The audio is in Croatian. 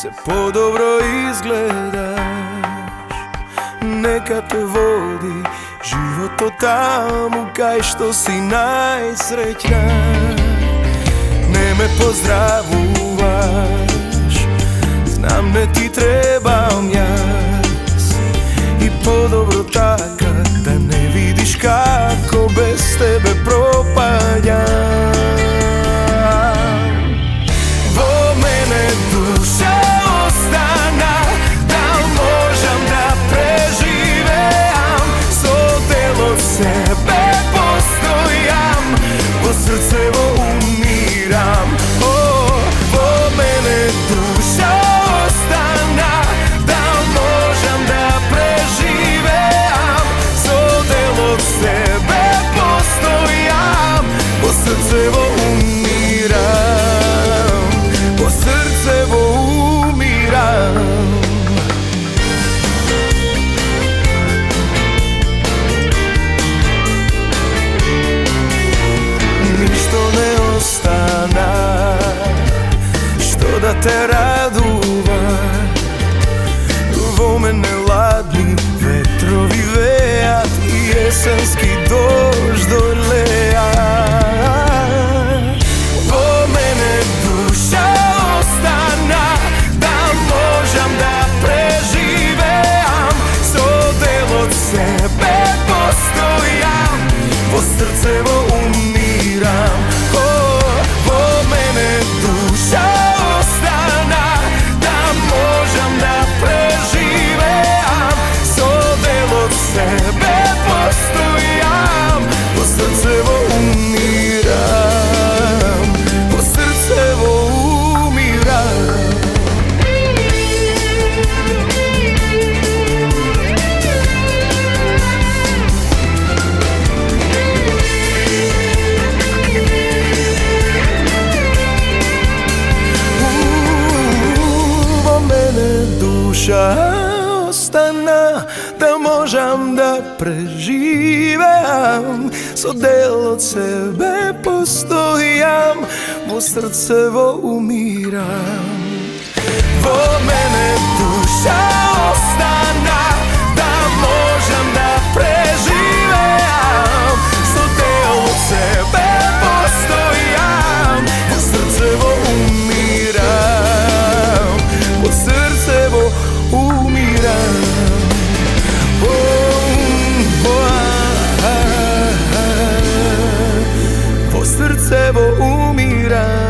se podobro izgledaš. Neka te vodi život o tamo kaj što si najsrećna. Ne me pozdravuvaš, znam ne ti trebam jas. I podobro taka da ne vidiš kako bez tebe propadam. Vo mene duša ostana, da možem da preživeam. So delo sebe postojam, vo srce vo umiram. Vo mene duša ostana, da možem da preživeam. So delo sebe postojam, vo srce vo umiram. Po srce vo umiram. Ništo ne ostana što da te raduva. Vo mene ladni vetrovi vejat i jesenski dožd doleja. Vo mene duša ostana, da možem da preživeam. So del od sebe postojam, vo srce vo umiram. Vo mene duša ostana, da možem da preživeam. So del od sebe postojam, vo srce vo umiram. Po srce vo umiram. Vo mene duša ostana, da možem da preživeam. So del od sebe postojam, vo srce vo umiram. Vo mene duša ostana, da možem da preživeam. So del od sebe postojam, vo srce vo umiram. Vo srce vo umiram. Po srce vo umiram.